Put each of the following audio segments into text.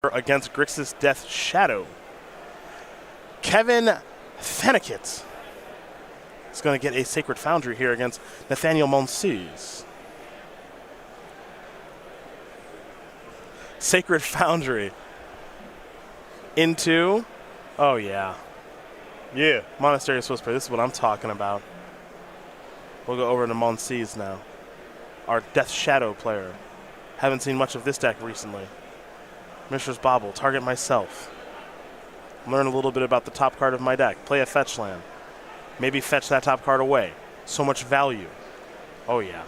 against Grixis Death Shadow. Kevin Thanakit is going to get a Sacred Foundry here against Nathaniel Monsees. Sacred Foundry into, oh yeah. Yeah. Monastery of Swissprey, this is what I'm talking about. We'll go over to Monsees now. Our Death Shadow player. Haven't seen much of this deck recently. Mishra's Bauble, target myself. Learn a little bit about the top card of my deck. Play a fetch land. Maybe fetch that top card away. So much value. Oh yeah.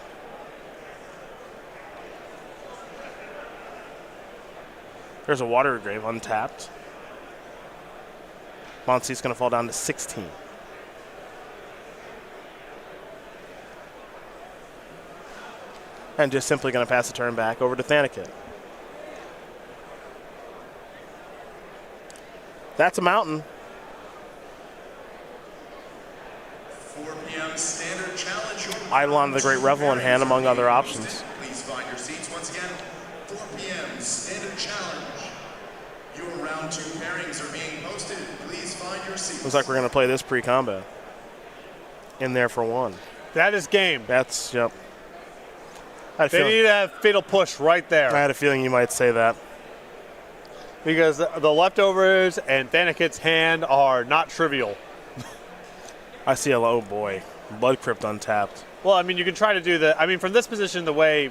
There's a Water Grave untapped. Monsees going to fall down to 16. And just simply going to pass the turn back over to Thanakit. That's a mountain. 4 p.m. standard challenge. Eidolon of the Great Revel in hand, among other options. Please find your seats once again. 4 p.m. standard challenge. Your round 2 pairings are being posted. Please find your seats. Looks like we're going to play this pre-combat. In there for one. That is game. That's, yep. They need a fatal push right there. I had a feeling you might say that. Because the leftovers and Thanakit's hand are not trivial. I see a low boy. Blood Crypt untapped. Well, I mean, you can try to do the. I mean, from this position, the way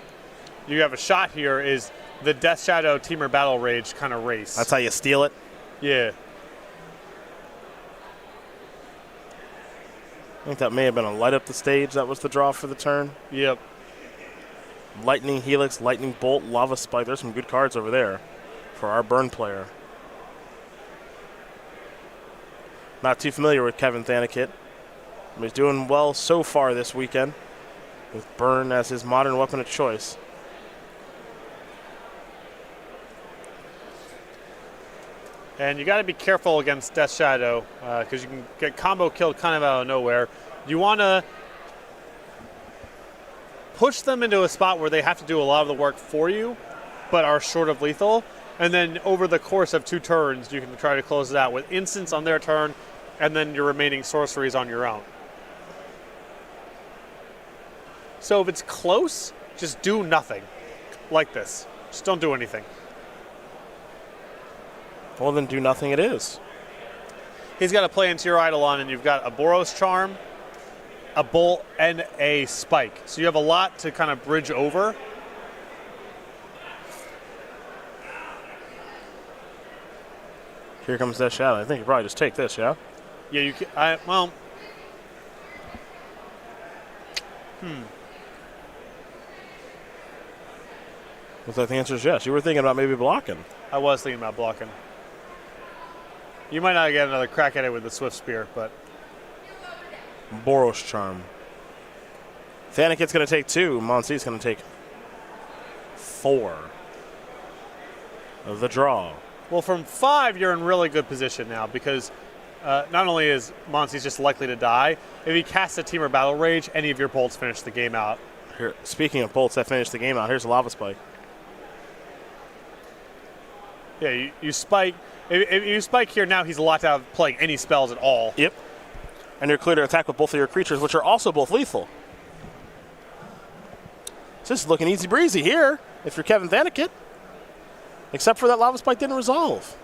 you have a shot here is the Death Shadow Teamer Battle Rage kind of race. That's how you steal it? Yeah. I think that may have been a light up the stage. That was the draw for the turn. Yep. Lightning Helix, Lightning Bolt, Lava Spike. There's some good cards over there for our burn player. Not too familiar with Kevin Thanakit. He's doing well so far this weekend with burn as his modern weapon of choice. And you got to be careful against Death Shadow because you can get combo killed kind of out of nowhere. You want to push them into a spot where they have to do a lot of the work for you, but are short of lethal. And then over the course of 2 turns, you can try to close it out with instants on their turn, and then your remaining sorceries on your own. So if it's close, just do nothing like this. Just don't do anything. Well, then do nothing it is. He's got to play into your Eidolon, and you've got a Boros Charm, a Bolt, and a Spike. So you have a lot to kind of bridge over. Here comes that shadow. I think you probably just take this, yeah? Yeah, you can. Well. Looks like the answer is yes. You were thinking about maybe blocking. I was thinking about blocking. You might not get another crack at it with the Swift Spear, but. Boros Charm. Thanakit's going to take 2. Monsees going to take 4 of the draw. Well, from 5, you're in really good position now because not only is Monsees just likely to die, if he casts a Teamer Battle Rage, any of your bolts finish the game out. Here, speaking of bolts that finish the game out, here's a Lava Spike. Yeah, you spike. If you spike here now, he's locked out of playing any spells at all. Yep. And you're clear to attack with both of your creatures, which are also both lethal. So this is looking easy breezy here, if you're Kevin Thanakit. Except for that Lava Spike didn't resolve.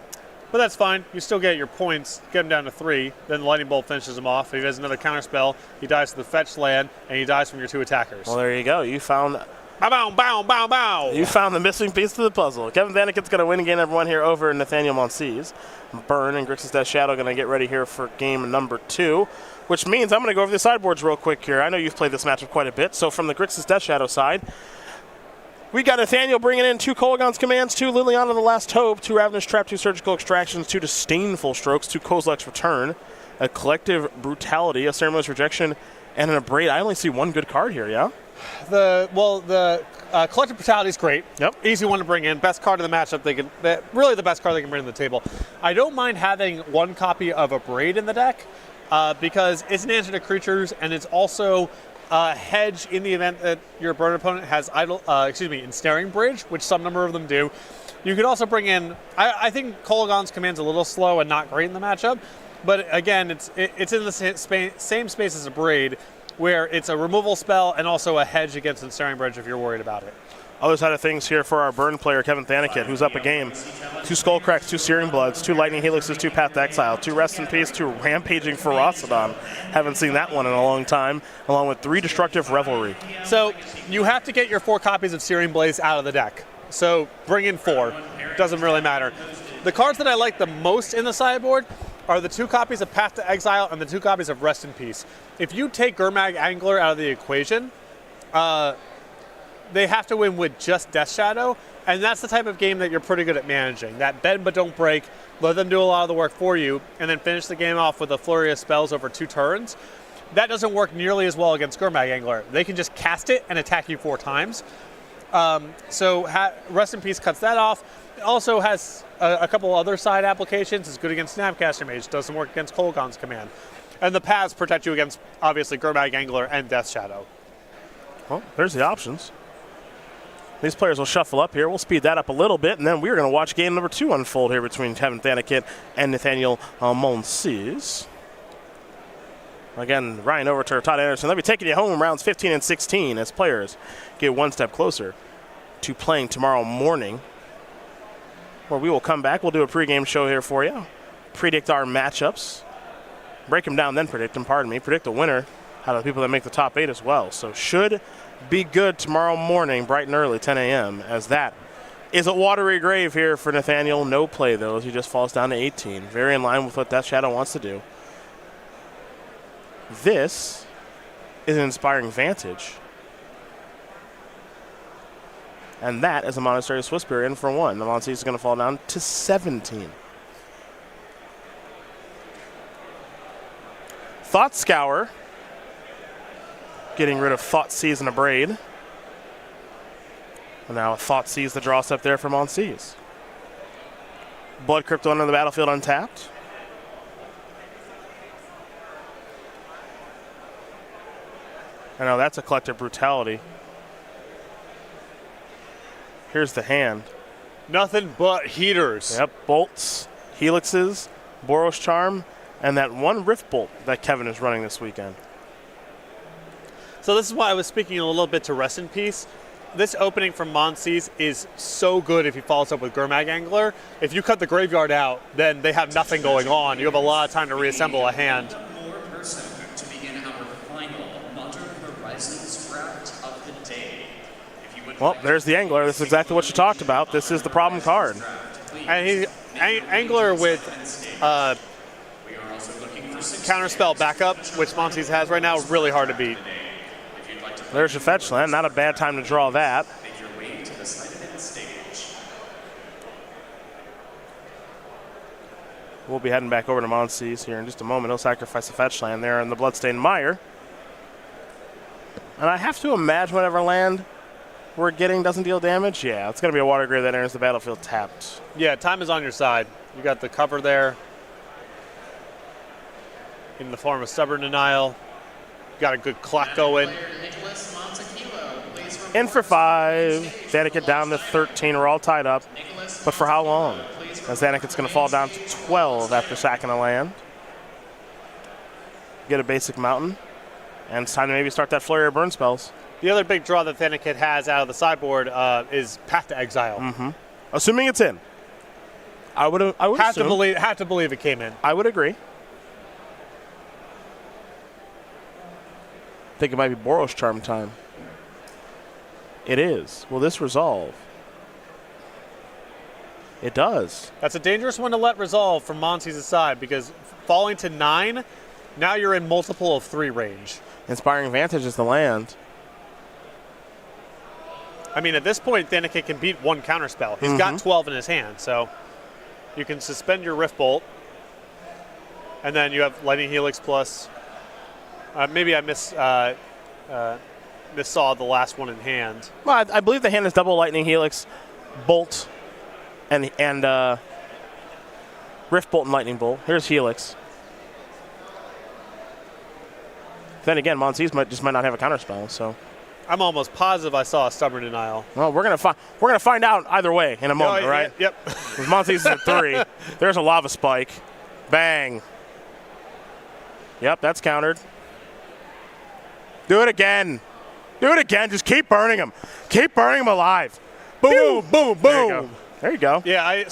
But that's fine. You still get your points, get him down to 3. Then the Lightning Bolt finishes him off. If he has another counter spell, he dies to the fetch land, and he dies from your 2 attackers. Well, there you go. You found... Bow, bow, bow, bow, bow. You found the missing piece to the puzzle. Kevin Thanakit's going to win again, everyone, here over Nathaniel Monsees. Burn and Grixis Death Shadow going to get ready here for game number 2, which means I'm going to go over the sideboards real quick here. I know you've played this matchup quite a bit. So from the Grixis Death Shadow side, we got Nathaniel bringing in 2 Kolaghan's Commands, 2 Liliana the Last Hope, 2 Ravenous Trap, 2 Surgical Extractions, 2 Disdainful Strokes, 2 Kozilek's Return, a Collective Brutality, a Ceremonious Rejection, and an Abrade. I only see 1 good card here, yeah? The Collective Brutality is great. Yep. Easy one to bring in. Best card of the matchup. Really the best card they can bring to the table. I don't mind having 1 copy of Abrade in the deck because it's an answer to creatures, and it's also hedge in the event that your burn opponent has Ensnaring Bridge, which some number of them do. You could also bring in, I think Kolaghan's command's a little slow and not great in the matchup, but again, it's in the same space as a Braid, where it's a removal spell and also a hedge against Ensnaring Bridge if you're worried about it. Other side of things here for our burn player, Kevin Thanakit, who's up a game. 2 Skullcracks, 2 Searing Bloods, 2 Lightning Helixes, 2 Path to Exile, 2 Rest in Peace, 2 Rampaging Ferocidon. Haven't seen that one in a long time, along with 3 Destructive Revelry. So you have to get your 4 copies of Searing Blaze out of the deck. So bring in 4. Doesn't really matter. The cards that I like the most in the sideboard are the 2 copies of Path to Exile and the 2 copies of Rest in Peace. If you take Gurmag Angler out of the equation, they have to win with just Death Shadow, and that's the type of game that you're pretty good at managing. That bend but don't break, let them do a lot of the work for you, and then finish the game off with a flurry of spells over 2 turns. That doesn't work nearly as well against Gurmag Angler. They can just cast it and attack you 4 times. Rest in Peace cuts that off. It also has a couple other side applications. It's good against Snapcaster Mage, doesn't work against Kolaghan's command. And the paths protect you against, obviously, Gurmag Angler and Death Shadow. Well, there's the options. These players will shuffle up here. We'll speed that up a little bit, and then we're going to watch game number 2 unfold here between Kevin Thanakit and Nathaniel Monsees. Again, Ryan Overturf, Todd Anderson. They'll be taking you home rounds 15 and 16 as players get one step closer to playing tomorrow morning, where we will come back. We'll do a pregame show here for you, predict our matchups, break them down, then predict them, predict the winner out of the people that make the top 8 as well. So should be good tomorrow morning, bright and early, 10 a.m., as that is a watery grave here for Nathaniel. No play, though, as he just falls down to 18. Very in line with what Death Shadow wants to do. This is an Inspiring Vantage. And that is a Monastery Swissberry in for 1. The Monsees is going to fall down to 17. Thought Scour, getting rid of Thoughtseize and a Braid. And now Thoughtseize the draw step there for Monsees. Blood Crypto under the battlefield untapped. I know that's a Collective Brutality. Here's the hand. Nothing but heaters. Yep, Bolts, Helixes, Boros Charm, and that 1 Rift Bolt that Kevin is running this weekend. So this is why I was speaking a little bit to Rest in Peace. This opening from Monsees is so good if he follows up with Gurmag Angler. If you cut the graveyard out, then they have nothing going on. You have a lot of time to reassemble a hand. To begin our final Modern Horizons draft of the day. Well, there's the Angler. This is exactly what you talked about. This is the problem card. And he Angler with Counterspell backup, which Monsees has right now, really hard to beat. There's your fetch land. Not a bad time to draw that. We'll be heading back over to Monsees here in just a moment. He'll sacrifice the fetch land there in the Bloodstained Mire. And I have to imagine whatever land we're getting doesn't deal damage. Yeah, it's going to be a Water Grave that enters the battlefield tapped. Yeah, time is on your side. You got the cover there in the form of Stubborn Denial. Got a good clock going. In for 5. Thanakit down to 13. We're all tied up. But for how long? As Thanakit's going to fall down to 12 after sacking a land. Get a basic mountain. And it's time to maybe start that flurry of burn spells. The other big draw that Thanakit has out of the sideboard is Path to Exile. Mm-hmm. Assuming it's in. I would have to believe it came in. I would agree. I think it might be Boros Charm time. It is. Will this resolve? It does. That's a dangerous one to let resolve from Monsees' side, because falling to 9, now you're in multiple of 3 range. Inspiring Vantage is the land. I mean, at this point, Thanakit can beat 1 counterspell. He's got 12 in his hand, so you can suspend your Rift Bolt, and then you have Lightning Helix plus. Maybe I missaw the last one in hand. Well, I believe the hand is double Lightning Helix, Bolt, and Rift Bolt and Lightning Bolt. Here's Helix. Then again, Monsees might not have a counterspell, so I'm almost positive I saw a stubborn denial. Well, we're gonna find out either way in a moment, right? Yep. With Monsees is at 3. There's a lava spike. Bang. Yep, that's countered. Do it again. Do it again. Just keep burning them. Keep burning them alive. Boom, boom, boom. There you go. There you go. Yeah.